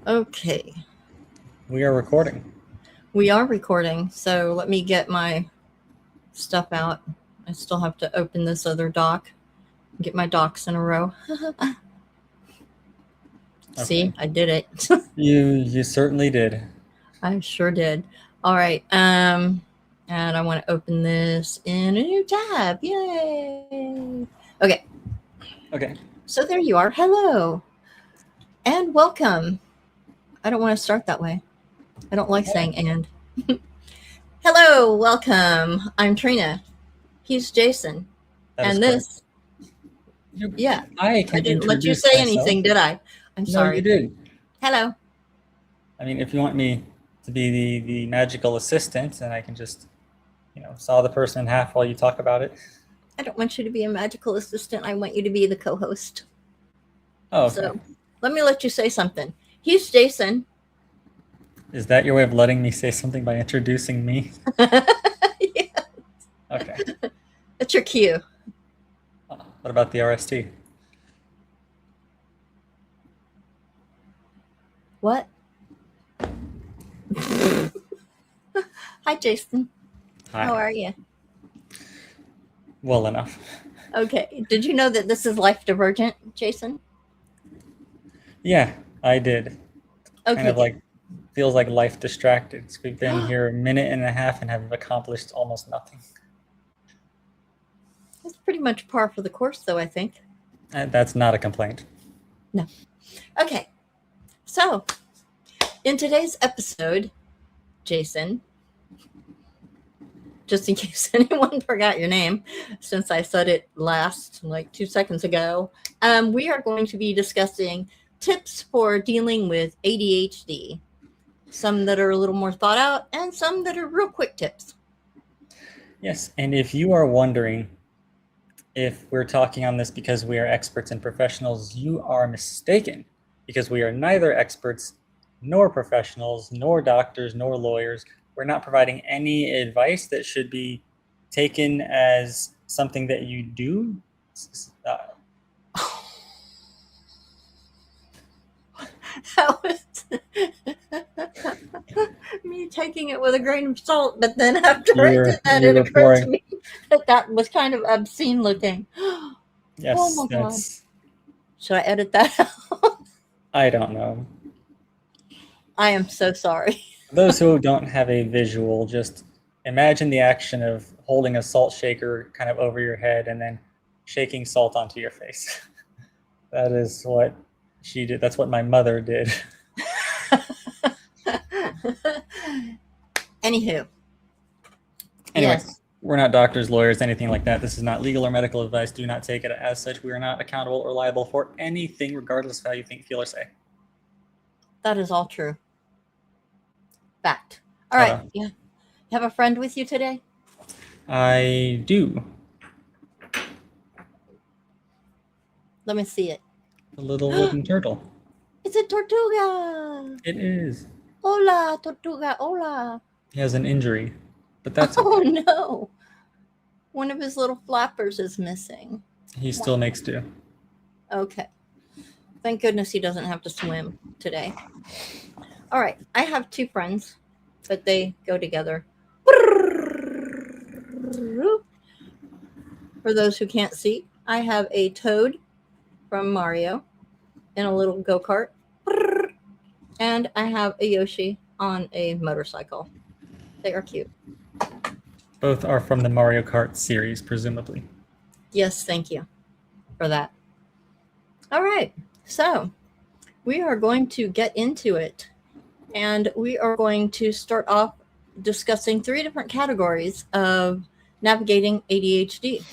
Okay, We are recording. we are recording, so let me get my stuff out. I still have to open this other doc, get my docs in a row. Okay. See, I did it. You certainly did. I sure did. All right, and I want to open this in a new tab. Yay! Okay, Okay. so there you are. Hello and welcome. I don't want to start that way. I don't like Yeah, saying and. Hello, welcome. I'm Trina. He's Jason. that is And correct. this, You, yeah, I I can didn't let you introduce say myself. anything, did I? I'm No, you sorry. did. Hello. I mean, if you want me to be the magical assistant, then I can just, saw the person in half while you talk about it. I don't want you to be a magical assistant. I want you to be the co host. Oh, okay. So let me let you say something. He's Jason. Is that your way of letting me say something by introducing me? Yeah, Okay. that's your cue. What about the RST? What? Hi, Jason. How Hi. are you? Well enough. Okay. Did you know that this is life divergent, Jason? Yeah, I did. Kind Okay, of good. like feels like life distracted. We've been here a minute and a half and have accomplished almost nothing. That's pretty much par for the course, though, I think. That's not a complaint. No. Okay. So, in today's episode, Jason, just in case anyone forgot your name, since I said it last like 2 seconds ago, we are going to be discussing tips for dealing with ADHD. Some that are a little more thought out, and some that are real quick tips. Yes, and if you are wondering if we're talking on this because we are experts and professionals, you are mistaken, because we are neither experts nor professionals, nor doctors, nor lawyers. We're not providing any advice that should be taken as something that you do. Uh, That was me taking it with a grain of salt, but then after I did that, you it were occurred to pouring. me that that was kind of obscene looking. Oh Yes, my God. that's. Should I edit that out? I don't know. I am so sorry. For those who don't have a visual, just imagine the action of holding a salt shaker kind of over your head and then shaking salt onto your face. That is what she did. That's what my mother did. Anywho, Anyway, yes, we're not doctors, lawyers, anything like that. This is not legal or medical advice. Do not take it as such. We are not accountable or liable for anything, regardless of how you think, feel, or say. that is all true. Fact. All right. Ta-da. Yeah. Have a friend with you today? I do. Let me see it. A little wooden turtle. It's a tortuga. It is. Hola, tortuga. Hola. He has an injury, but that's Oh okay. no. One of his little flappers is missing. He still makes do. Okay. Thank goodness he doesn't have to swim today. All right. I have two friends, but they go together. For those who can't see, I have a toad from Mario in a little go kart, and I have a Yoshi on a motorcycle. They are cute. Both are from the Mario Kart series, presumably. Yes, thank you for that. All right. So we are going to get into it, and we are going to start off discussing three different categories of navigating ADHD.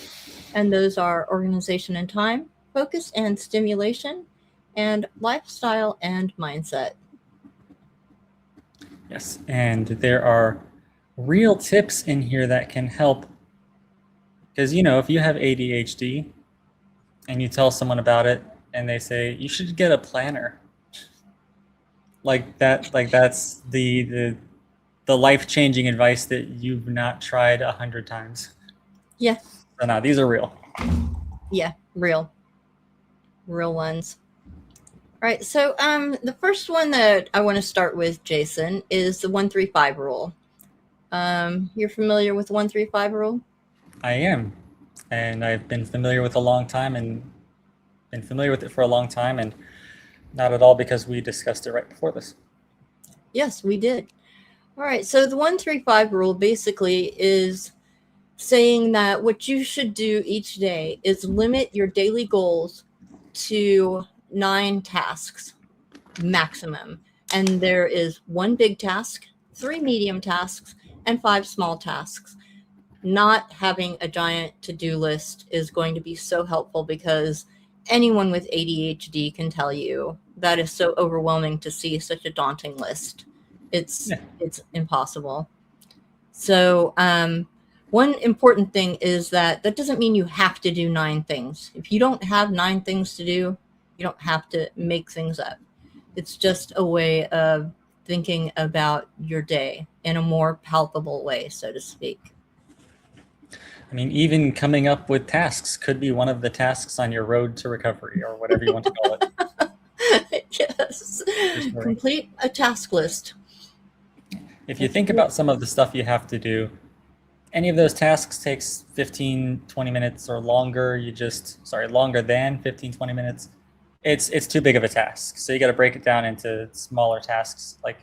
And those are organization and time, focus and stimulation, and lifestyle and mindset. Yes, and there are real tips in here that can help. Because, if you have ADHD and you tell someone about it and they say, you should get a planner. That's the life-changing advice that you've not tried 100 times. Yeah, So now these are real. yeah, real ones. All right. So the first one that I want to start with, Jason, is the 1-3-5 rule. You're familiar with 1-3-5 rule? I am, and I've been familiar with it for a long time, and not at all because we discussed it right before this. Yes, we did. All right. So the 1-3-5 rule basically is saying that what you should do each day is limit your daily goals to 9 tasks maximum. And there is 1 big task, 3 medium tasks, and 5 small tasks. Not having a giant to-do list is going to be so helpful, because anyone with ADHD can tell you that is so overwhelming to see such a daunting list. It's impossible. So one important thing is that doesn't mean you have to do 9 things. If you don't have 9 things to do, you don't have to make things up. It's just a way of thinking about your day in a more palpable way, so to speak. I mean, even coming up with tasks could be one of the tasks on your road to recovery, or whatever you want to call it. Yes. Complete a task list. If you think about some of the stuff you have to do, any of those tasks takes 15, 20 minutes or longer. Longer than 15, 20 minutes. It's too big of a task. So you got to break it down into smaller tasks, like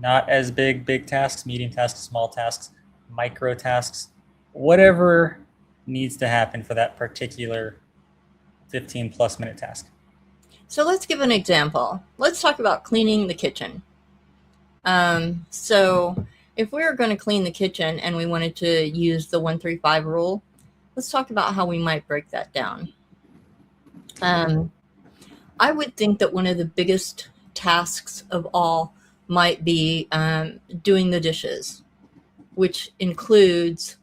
not as big tasks, medium tasks, small tasks, micro tasks, whatever needs to happen for that particular 15 plus minute task. So let's give an example. Let's talk about cleaning the kitchen. So if we were going to clean the kitchen and we wanted to use the 1-3-5 rule, let's talk about how we might break that down. I would think that one of the biggest tasks of all might be doing the dishes, which includes,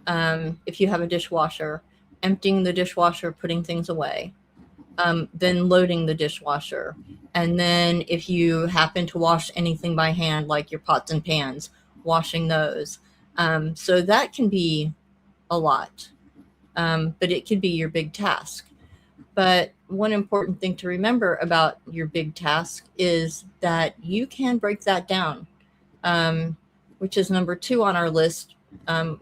if you have a dishwasher, emptying the dishwasher, putting things away, then loading the dishwasher. And then if you happen to wash anything by hand, like your pots and pans, washing those. So that can be a lot, but it could be your big task. But one important thing to remember about your big task is that you can break that down, which is number 2 on our list.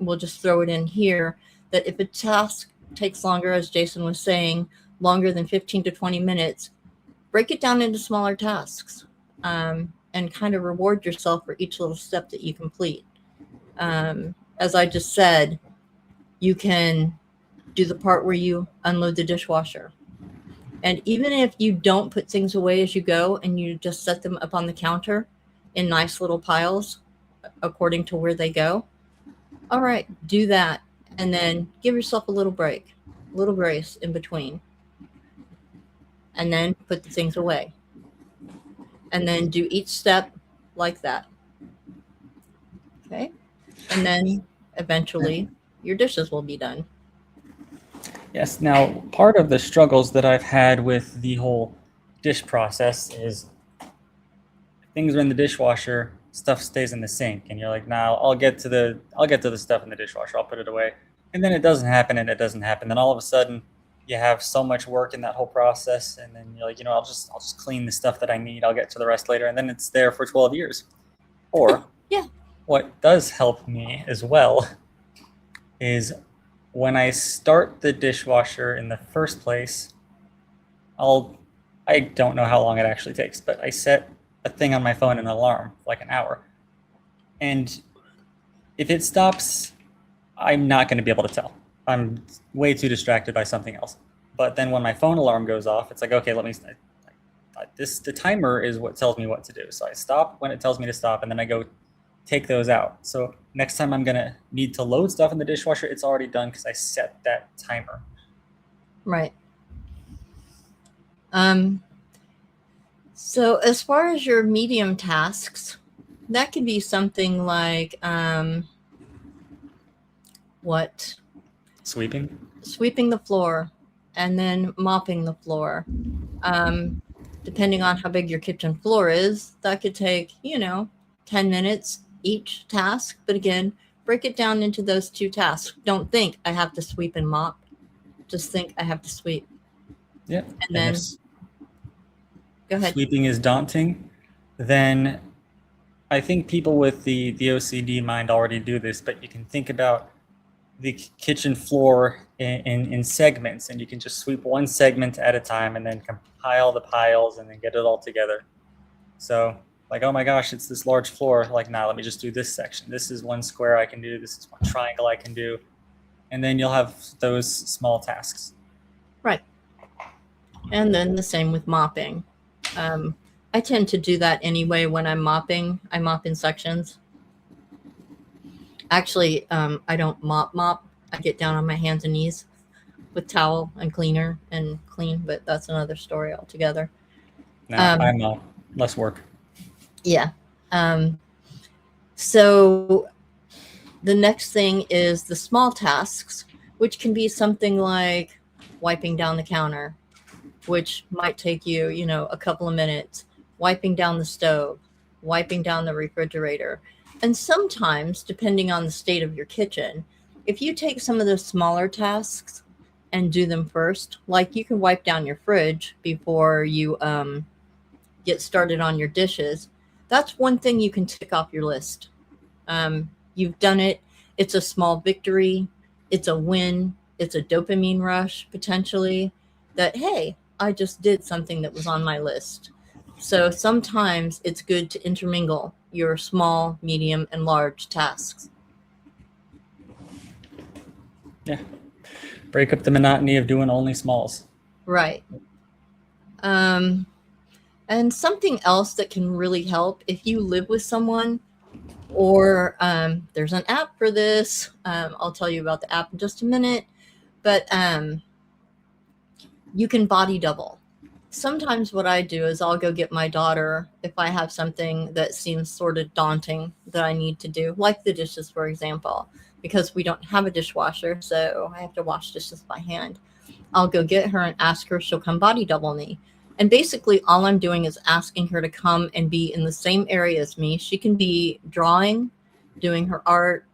We'll just throw it in here, that if a task takes longer, as Jason was saying, longer than 15 to 20 minutes, break it down into smaller tasks, and kind of reward yourself for each little step that you complete. As I just said, you can do the part where you unload the dishwasher. And even if you don't put things away as you go and you just set them up on the counter in nice little piles according to where they go, all right, do that. And then give yourself a little break, a little grace in between. And then put the things away. And then do each step like that. Okay? And then eventually your dishes will be done. Yes. Now, part of the struggles that I've had with the whole dish process is things are in the dishwasher, stuff stays in the sink, and you're like, "Now, I'll get to the stuff in the dishwasher. I'll put it away." And then it doesn't happen, and it doesn't happen. Then all of a sudden, you have so much work in that whole process, and then you're like, I'll just clean the stuff that I need. I'll get to the rest later, and then it's there for 12 years. Or yeah. What does help me as well is when I start the dishwasher in the first place, I don't know how long it actually takes, but I set a thing on my phone, an alarm, like an hour. And if it stops, I'm not going to be able to tell. I'm way too distracted by something else. But then when my phone alarm goes off, it's like, okay, the timer is what tells me what to do. So I stop when it tells me to stop, and then I go take those out. So next time I'm going to need to load stuff in the dishwasher, it's already done because I set that timer. Right. So as far as your medium tasks, that could be something like what? Sweeping the floor, and then mopping the floor. Depending on how big your kitchen floor is, that could take 10 minutes each task. But again, break it down into those 2 tasks. Don't think I have to sweep and mop. Just think I have to sweep. Yeah. And then Go ahead. sweeping is daunting, then I think people with the OCD mind already do this, but you can think about the kitchen floor in segments, and you can just sweep one segment at a time and then compile the piles and then get it all together. So like, oh my gosh, it's this large floor. Like, nah, let me just do this section. This is one square I can do. This is one triangle I can do. And then you'll have those small tasks. Right. And then the same with mopping. I tend to do that anyway when I'm mopping. I mop in sections. Actually, I don't mop. I get down on my hands and knees with towel and cleaner and clean, but that's another story altogether. Now I'm less work. Yeah. So the next thing is the small tasks, which can be something like wiping down the counter, which might take you, a couple of minutes, wiping down the stove, wiping down the refrigerator. And sometimes, depending on the state of your kitchen, if you take some of those smaller tasks and do them first, like you can wipe down your fridge before you get started on your dishes, that's one thing you can tick off your list. You've done it. It's a small victory. It's a win. It's a dopamine rush, potentially, that, hey, I just did something that was on my list. So sometimes it's good to intermingle your small, medium, and large tasks. Yeah. Break up the monotony of doing only smalls. Right. And something else that can really help if you live with someone, or there's an app for this. I'll tell you about the app in just a minute. But you can body double. Sometimes what I do is I'll go get my daughter if I have something that seems sort of daunting that I need to do, like the dishes, for example, because we don't have a dishwasher, so I have to wash dishes by hand. I'll go get her and ask her, she'll come body double me. And basically all I'm doing is asking her to come and be in the same area as me. She can be drawing, doing her art.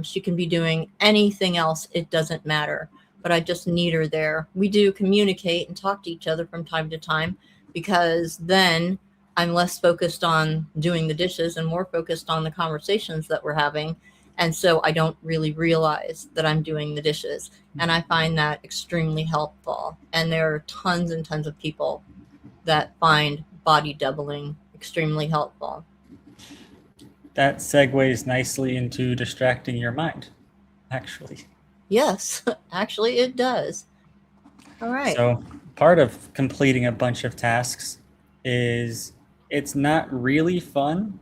She can be doing anything else. It doesn't matter. But I just need her there. We do communicate and talk to each other from time to time, because then I'm less focused on doing the dishes and more focused on the conversations that we're having. And so I don't really realize that I'm doing the dishes. And I find that extremely helpful. And there are tons and tons of people that find body doubling extremely helpful. That segues nicely into distracting your mind, actually. Yes, actually it does. All right. So part of completing a bunch of tasks is it's not really fun,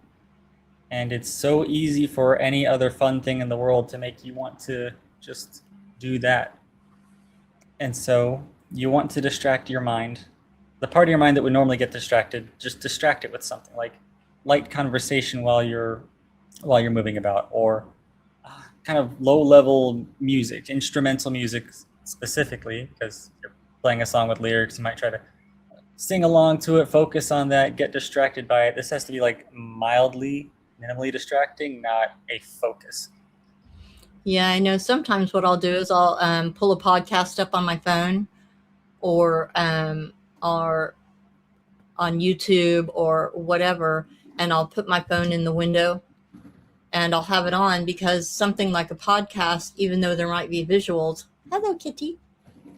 and it's so easy for any other fun thing in the world to make you want to just do that. And so you want to distract your mind. The part of your mind that would normally get distracted, just distract it with something like light conversation while you're moving about, or kind of low-level music, instrumental music specifically, because you're playing a song with lyrics. You might try to sing along to it, focus on that, get distracted by it. This has to be like mildly, minimally distracting, not a focus. Yeah, I know. Sometimes what I'll do is I'll pull a podcast up on my phone, or on YouTube or whatever, and I'll put my phone in the window and I'll have it on, because something like a podcast, even though there might be visuals. Hello, kitty.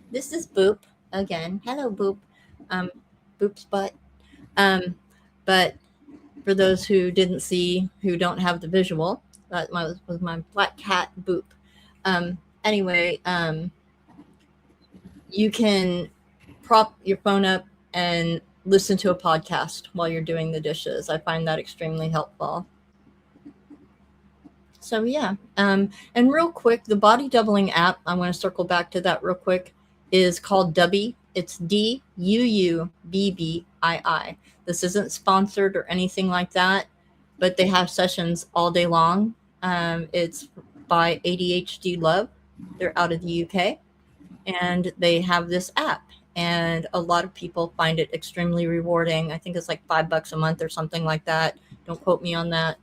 This is Boop again. Hello, Boop. Boop's butt. But for those who didn't see, who don't have the visual, that was my black cat, Boop. Anyway, you can prop your phone up and listen to a podcast while you're doing the dishes. I find that extremely helpful. So yeah, and real quick, the body doubling app, I want to circle back to that real quick, is called Dubby. It's Duubbii. This isn't sponsored or anything like that, but they have sessions all day long. It's by ADHD Love. They're out of the UK, and they have this app, and a lot of people find it extremely rewarding. I think it's like $5 a month or something like that. Don't quote me on that.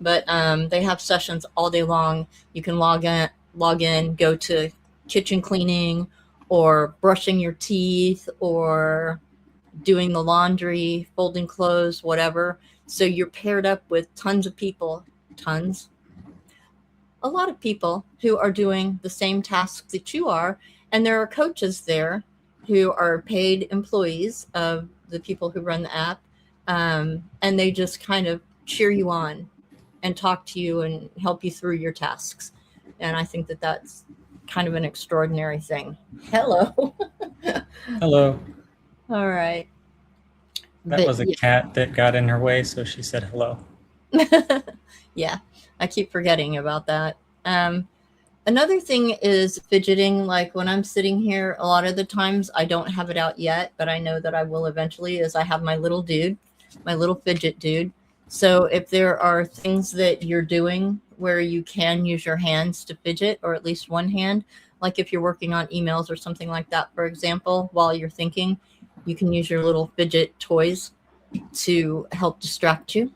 But they have sessions all day long. You can log in, go to kitchen cleaning or brushing your teeth or doing the laundry, folding clothes, whatever. So you're paired up with tons of people, tons, a lot of people who are doing the same tasks that you are. And there are coaches there who are paid employees of the people who run the app. And they just kind of cheer you on and talk to you and help you through your tasks. And I think that that's kind of an extraordinary thing. Hello. Hello. All right. That was a cat that got in her way, so she said hello. Yeah, I keep forgetting about that. Another thing is fidgeting. Like when I'm sitting here, a lot of the times I don't have it out yet, but I know that I will eventually, is I have my little dude, my little fidget dude. So if there are things that you're doing where you can use your hands to fidget, or at least one hand, like if you're working on emails or something like that, for example, while you're thinking, you can use your little fidget toys to help distract you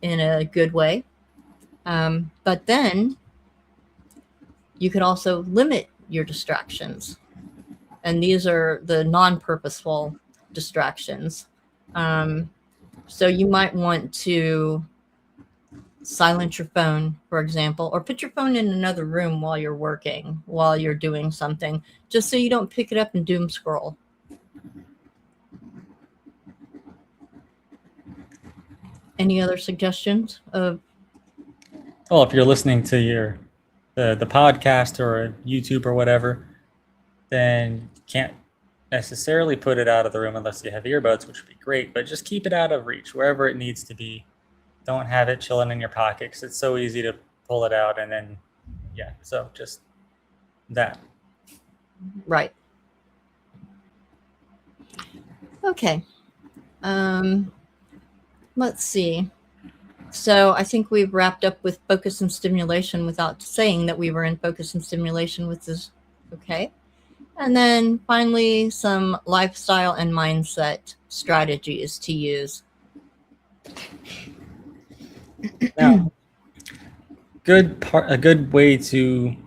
in a good way. But then you could also limit your distractions. And these are the non purposeful distractions. So you might want to silence your phone, for example, or put your phone in another room while you're working, while you're doing something, just so you don't pick it up and doom scroll. Any other suggestions of? Well, if you're listening to the podcast or YouTube or whatever, then you can't necessarily put it out of the room unless you have earbuds, which would be great, but just keep it out of reach wherever it needs to be. Don't have it chilling in your pocket because it's so easy to pull it out and then, yeah, so just that. Right. Okay. Let's see. So I think we've wrapped up with focus and stimulation without saying that we were in focus and stimulation, with this. Okay. And then finally, some lifestyle and mindset strategies to use. Now, a good way to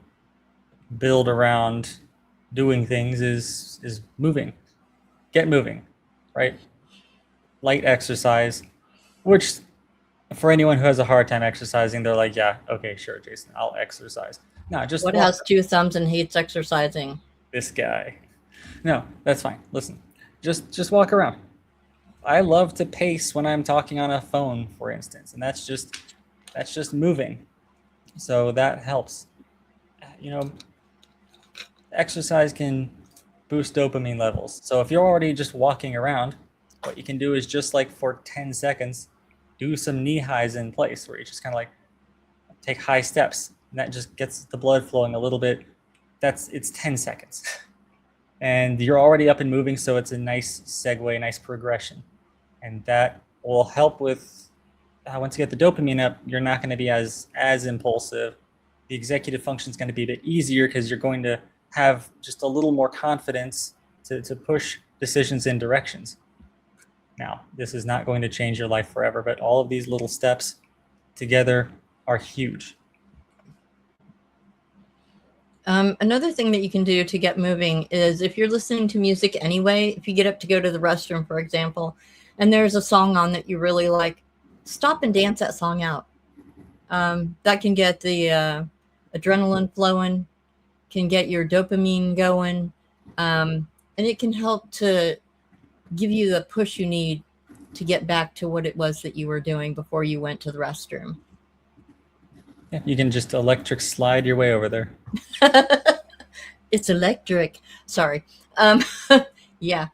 build around doing things is moving. Get moving, right? Light exercise, which for anyone who has a hard time exercising, they're like, yeah, okay, sure, Jason, I'll exercise. No, just what has 2 thumbs and hates exercising? This guy. No, that's fine. Listen, just walk around. I love to pace when I'm talking on a phone, for instance, and that's just moving. So that helps. You know, exercise can boost dopamine levels. So if you're already just walking around, what you can do is just like for 10 seconds, do some knee highs in place where you just kind of like take high steps, and that just gets the blood flowing a little bit. It's 10 seconds. And you're already up and moving, so it's a nice segue, nice progression. And that will help with, once you get the dopamine up, you're not going to be as impulsive. The executive function is going to be a bit easier because you're going to have just a little more confidence to push decisions in directions. Now, this is not going to change your life forever, but all of these little steps together are huge. Another thing that you can do to get moving is, if you're listening to music anyway, if you get up to go to the restroom, for example, and there's a song on that you really like, stop and dance that song out. That can get the adrenaline flowing, can get your dopamine going, and it can help to give you the push you need to get back to what it was that you were doing before you went to the restroom. Yeah, you can just electric slide your way over there. It's electric. Sorry. Yeah.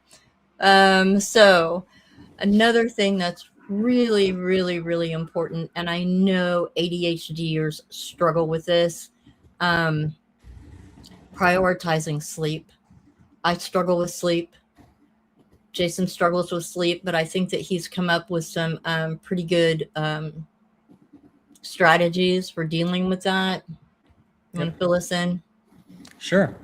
So another thing that's really, really, really important, and I know ADHDers struggle with this, prioritizing sleep. I struggle with sleep. Jason struggles with sleep, but I think that he's come up with some pretty good strategies for dealing with that. You want to fill us in? Sure.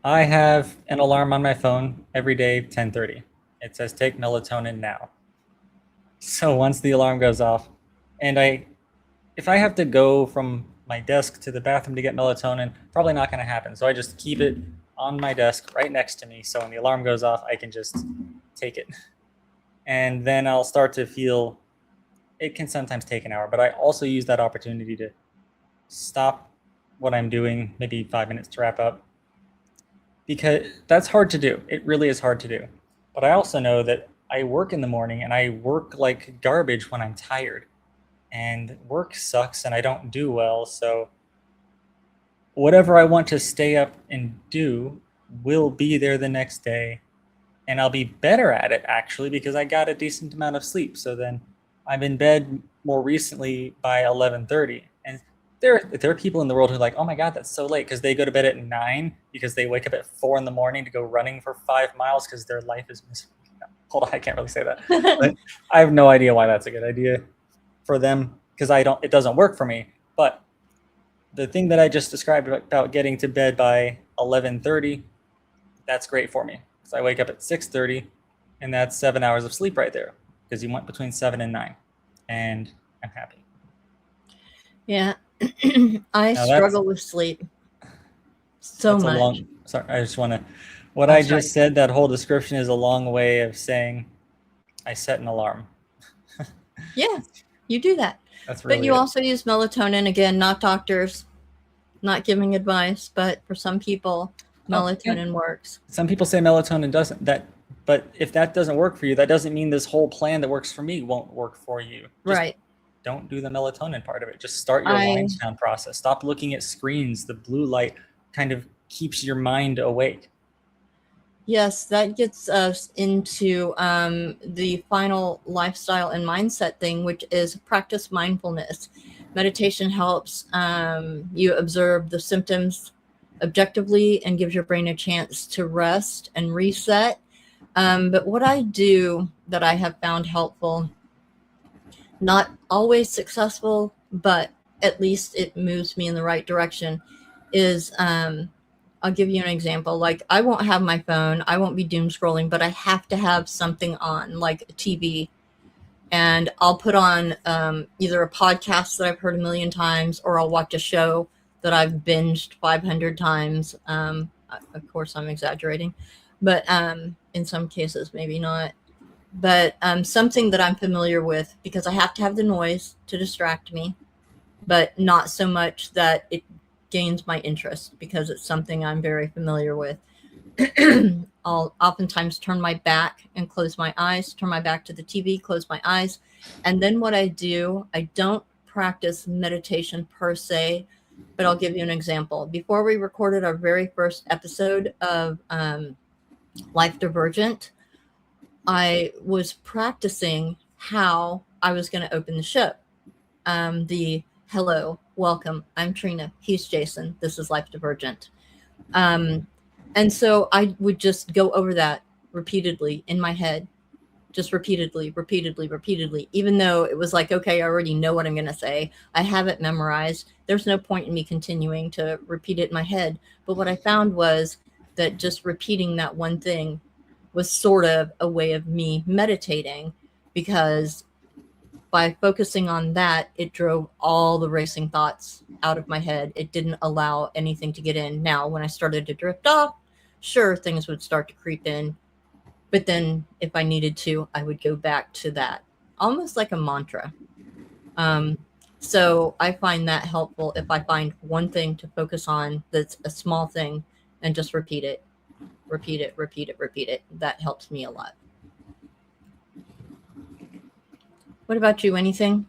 I have an alarm on my phone every day, 10:30. It says take melatonin now. So once the alarm goes off, and if I have to go from my desk to the bathroom to get melatonin, probably not going to happen. So I just keep it on my desk right next to me. So when the alarm goes off, I can just take it. And then I'll start to feel, it can sometimes take an hour, but I also use that opportunity to stop what I'm doing, maybe 5 minutes to wrap up, because that's hard to do. It really is hard to do. But I also know that I work in the morning and I work like garbage when I'm tired, and work sucks and I don't do well. So whatever I want to stay up and do will be there the next day. And I'll be better at it actually because I got a decent amount of sleep. So then I'm in bed more recently by 11:30. And there are people in the world who are like, oh my God, that's so late, because they go to bed at 9 because they wake up at 4 in the morning to go running for 5 miles because their life is miserable. Hold on, I can't really say that. But I have no idea why that's a good idea for them, because it doesn't work for me. But the thing that I just described about getting to bed by 11:30, that's great for me, because I wake up at 6:30, and that's 7 hours of sleep right there, because you went between 7 and 9, and I'm happy. Yeah. I struggle with sleep so much. Sorry, I just want to, what I just said, that whole description is a long way of saying I set an alarm. Yeah, you do that. That's really But you also use melatonin. Again, not doctors, not giving advice, but for some people, melatonin works. Some people say melatonin doesn't. But if that doesn't work for you, that doesn't mean this whole plan that works for me won't work for you. Right. Don't do the melatonin part of it. Just start your wind down process. Stop looking at screens. The blue light kind of keeps your mind awake. Yes, that gets us into the final lifestyle and mindset thing, which is practice mindfulness. Meditation helps you observe the symptoms objectively and gives your brain a chance to rest and reset. But what I do that I have found helpful, not always successful, but at least it moves me in the right direction, is I'll give you an example. Like, I won't have my phone, I won't be doom scrolling, but I have to have something on, like a TV. And I'll put on either a podcast that I've heard a million times, or I'll watch a show that I've binged 500 times. Of course, I'm exaggerating, but in some cases, maybe not. But something that I'm familiar with, because I have to have the noise to distract me, but not so much that it gains my interest, because it's something I'm very familiar with. I'll oftentimes turn my back and close my eyes, turn my back to the TV, close my eyes. And then what I do, I don't practice meditation per se, but I'll give you an example. Before we recorded our very first episode of Life Divergent, I was practicing how I was going to open the show. The hello, welcome, I'm Trina, he's Jason, this is Life Divergent. And so I would just go over that repeatedly in my head, just repeatedly, even though it was like, okay, I already know what I'm going to say. I have it memorized. There's no point in me continuing to repeat it in my head. But what I found was that just repeating that one thing was sort of a way of me meditating, because by focusing on that, it drove all the racing thoughts out of my head. It didn't allow anything to get in. Now, when I started to drift off, sure, things would start to creep in. But then if I needed to, I would go back to that, almost like a mantra. So I find that helpful if I find one thing to focus on that's a small thing, and just repeat it. That helps me a lot. What about you? Anything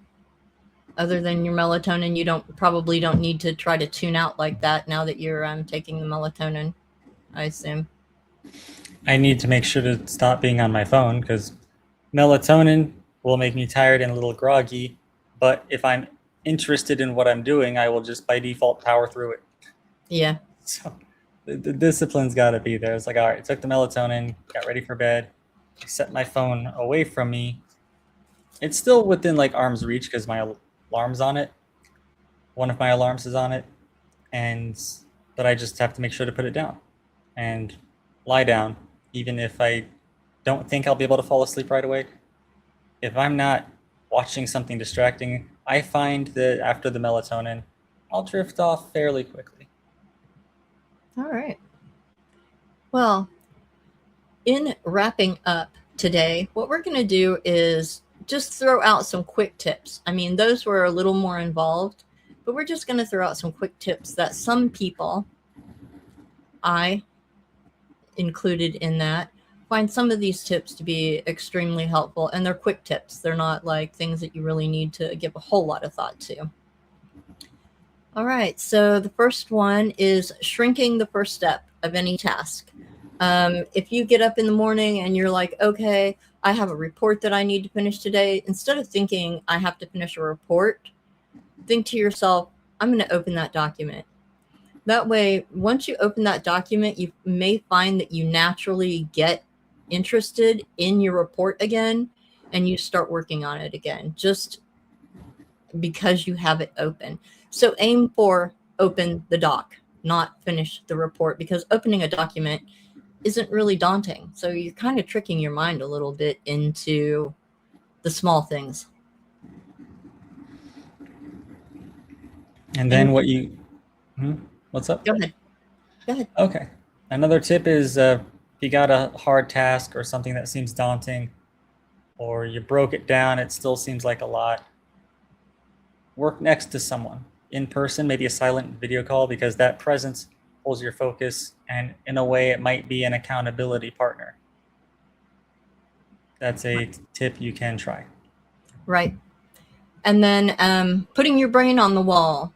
other than your melatonin? You probably don't need to try to tune out like that now that you're taking the melatonin, I assume. I need to make sure to stop being on my phone, because melatonin will make me tired and a little groggy. But if I'm interested in what I'm doing, I will just by default power through it. Yeah. So the discipline's got to be there. It's like, all right, took the melatonin, got ready for bed, set my phone away from me. It's still within like arm's reach because my alarm's on it. One of my alarms is on it, but I just have to make sure to put it down and lie down, even if I don't think I'll be able to fall asleep right away. If I'm not watching something distracting, I find that after the melatonin, I'll drift off fairly quickly. All right. Well, in wrapping up today, what we're going to do is just throw out some quick tips. I mean, those were a little more involved, but we're just going to throw out some quick tips that some people, I included in that, find some of these tips to be extremely helpful. And they're quick tips. They're not like things that you really need to give a whole lot of thought to. All right, so the first one is shrinking the first step of any task. If you get up in the morning and you're like, okay, I have a report that I need to finish today, instead of thinking I have to finish a report, think to yourself, I'm going to open that document. That way, once you open that document, you may find that you naturally get interested in your report again and you start working on it again, just because you have it open. So aim for open the doc, not finish the report, because opening a document isn't really daunting. So you're kind of tricking your mind a little bit into the small things. And then what's up? Go ahead. Go ahead. Okay. Another tip is if you got a hard task or something that seems daunting, or you broke it down, it still seems like a lot, work next to someone in person, maybe a silent video call, because that presence holds your focus, and in a way it might be an accountability partner. That's a tip you can try. Right. And then putting your brain on the wall.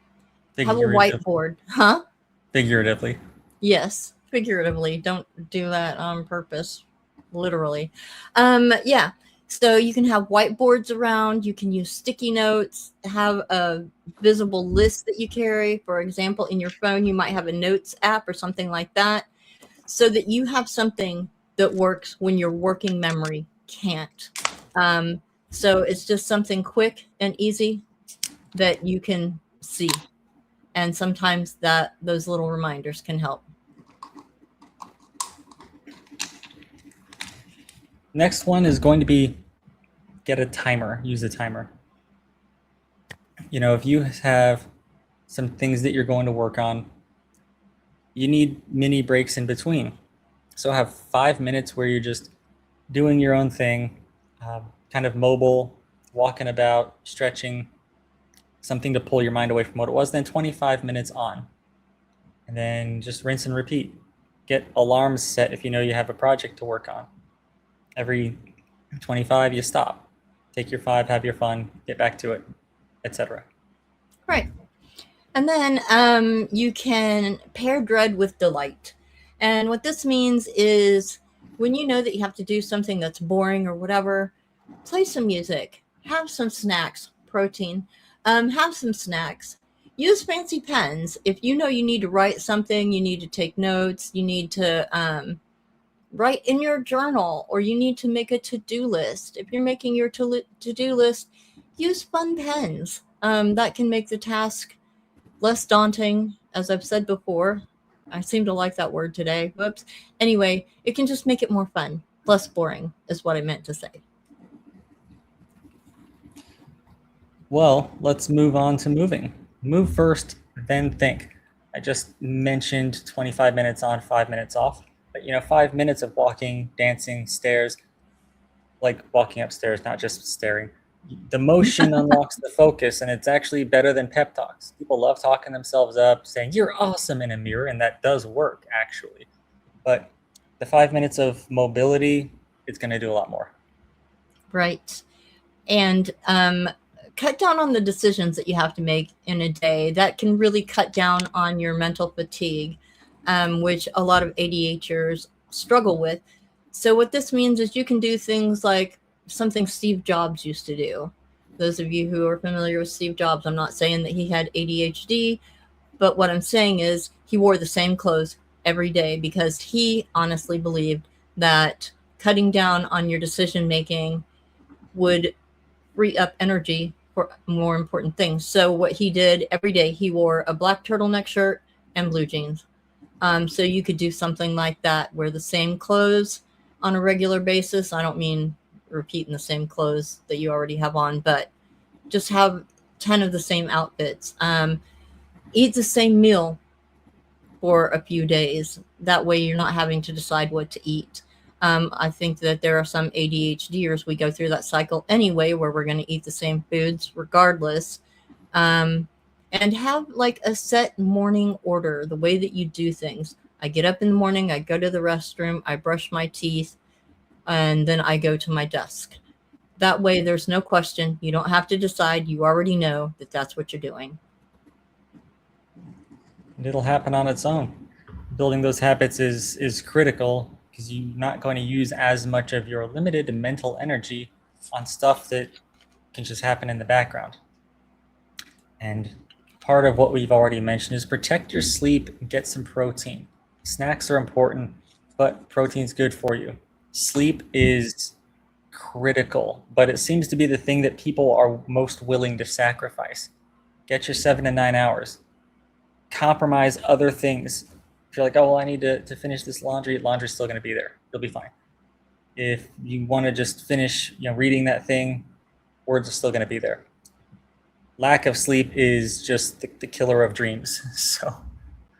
Have a whiteboard. Huh? Figuratively. Yes, figuratively. Don't do that on purpose. Literally. Yeah. So you can have whiteboards around. You can use sticky notes, have a visible list that you carry. For example, in your phone, you might have a notes app or something like that, so that you have something that works when your working memory can't. So it's just something quick and easy that you can see. And sometimes those little reminders can help. Next one is going to be get a timer, use a timer. If you have some things that you're going to work on, you need mini breaks in between. So have 5 minutes where you're just doing your own thing, kind of mobile, walking about, stretching, something to pull your mind away from what it was, then 25 minutes on. And then just rinse and repeat. Get alarms set if you know you have a project to work on. Every 25, you stop. Take your 5, have your fun, get back to it, etc. Right. And then you can pair dread with delight. And what this means is when you know that you have to do something that's boring or whatever, play some music, have some snacks, protein, have some snacks, use fancy pens. If you know you need to write something, you need to take notes, you need to write in your journal, or you need to make a to-do list. If you're making your to-do list, use fun pens. That can make the task less daunting. As I've said before, I seem to like that word today. Whoops. Anyway, it can just make it more fun, less boring is what I meant to say. Well, let's move on to moving. Move first, then think. I just mentioned 25 minutes on, 5 minutes off. But 5 minutes of walking, dancing, stairs, like walking upstairs, not just staring. The motion unlocks the focus, and it's actually better than pep talks. People love talking themselves up, saying, you're awesome in a mirror, and that does work, actually. But the 5 minutes of mobility, it's going to do a lot more. Right. And cut down on the decisions that you have to make in a day. That can really cut down on your mental fatigue, which a lot of ADHDers struggle with. So what this means is you can do things like something Steve Jobs used to do. Those of you who are familiar with Steve Jobs, I'm not saying that he had ADHD, but what I'm saying is he wore the same clothes every day because he honestly believed that cutting down on your decision making would free up energy for more important things. So what he did every day, he wore a black turtleneck shirt and blue jeans. So you could do something like that, wear the same clothes on a regular basis. I don't mean repeating the same clothes that you already have on, but just have 10 of the same outfits. Eat the same meal for a few days. that way you're not having to decide what to eat. I think that there are some ADHDers, we go through that cycle anyway, where we're going to eat the same foods regardless. And have like a set morning order, the way that you do things. I get up in the morning, I go to the restroom, I brush my teeth, and then I go to my desk. That way there's no question. You don't have to decide. You already know that that's what you're doing. And it'll happen on its own. Building those habits is critical because you're not going to use as much of your limited mental energy on stuff that can just happen in the background. And part of what we've already mentioned is protect your sleep and get some protein. Snacks are important, but protein's good for you. Sleep is critical, but it seems to be the thing that people are most willing to sacrifice. Get your 7 to 9 hours. Compromise other things. If you're like, oh, well, I need to finish this laundry, laundry's still going to be there. You'll be fine. If you want to just finish, reading that thing, words are still going to be there. Lack of sleep is just the killer of dreams. So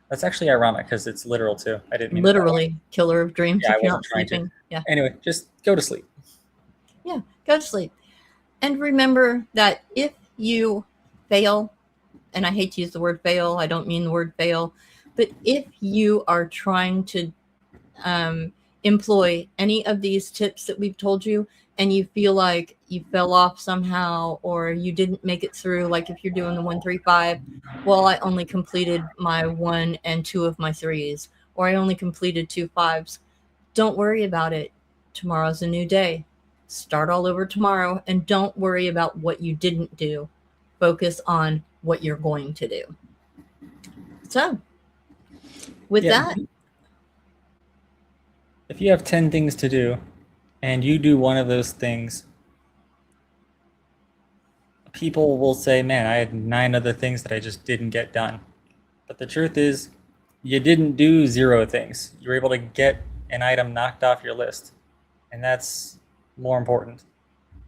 that's actually ironic because it's literal too. I didn't mean literally killer of dreams. Yeah, if you're not sleeping. Yeah. Anyway, just go to sleep. Yeah, go to sleep. And remember that if you fail, and I hate to use the word fail, I don't mean the word fail, but if you are trying to employ any of these tips that we've told you, and you feel like you fell off somehow, or you didn't make it through, like if you're doing the 1, 3, 5, well, I only completed my 1 and 2 of my 3s, or I only completed 2 5s. Don't worry about it. Tomorrow's a new day. Start all over tomorrow, and don't worry about what you didn't do. Focus on what you're going to do. So, with that, if you have 10 things to do and you do one of those things, people will say, man, I had 9 other things that I just didn't get done. But the truth is, you didn't do 0 things. You were able to get an item knocked off your list. And that's more important.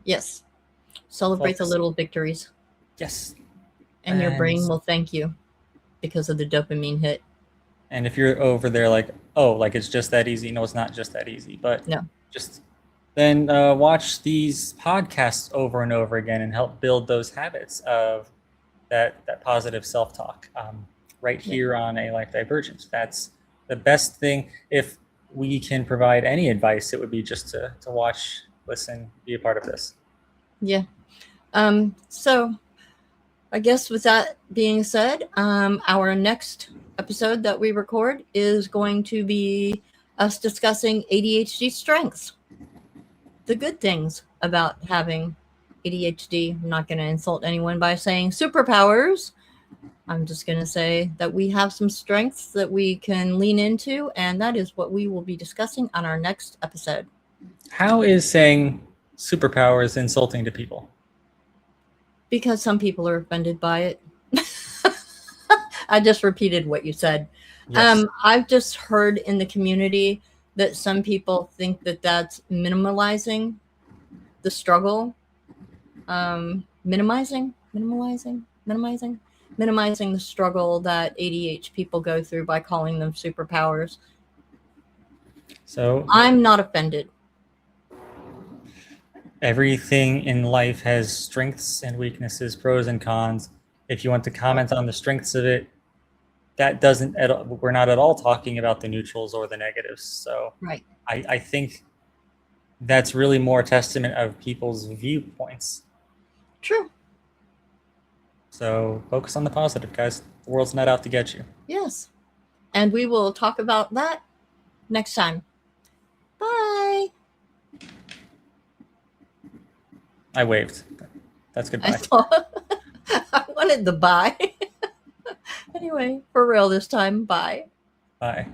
Yes. Celebrate the little victories. Yes. And your brain will thank you because of the dopamine hit. And if you're over there like, oh, like it's just that easy. No, it's not just that easy. But no. Just then watch these podcasts over and over again and help build those habits of that positive self-talk right here on A Life Divergence. That's the best thing. If we can provide any advice, it would be just to watch, listen, be a part of this. Yeah. So I guess with that being said, our next episode that we record is going to be us discussing ADHD strengths. The good things about having ADHD. I'm not going to insult anyone by saying superpowers. I'm just going to say that we have some strengths that we can lean into, and that is what we will be discussing on our next episode. How is saying superpowers insulting to people? Because some people are offended by it. I just repeated what you said. Yes. I've just heard in the community that some people think that that's minimalizing the struggle, minimizing the struggle that ADHD people go through by calling them superpowers. So I'm not offended. Everything in life has strengths and weaknesses, pros and cons. If you want to comment on the strengths of it, that doesn't at all, we're not at all talking about the neutrals or the negatives. So right. I think that's really more a testament of people's viewpoints. True. So focus on the positive, guys. The world's not out to get you. Yes. And we will talk about that next time. Bye. I waved. That's goodbye. I wanted the bye. Anyway, for real this time, bye. Bye.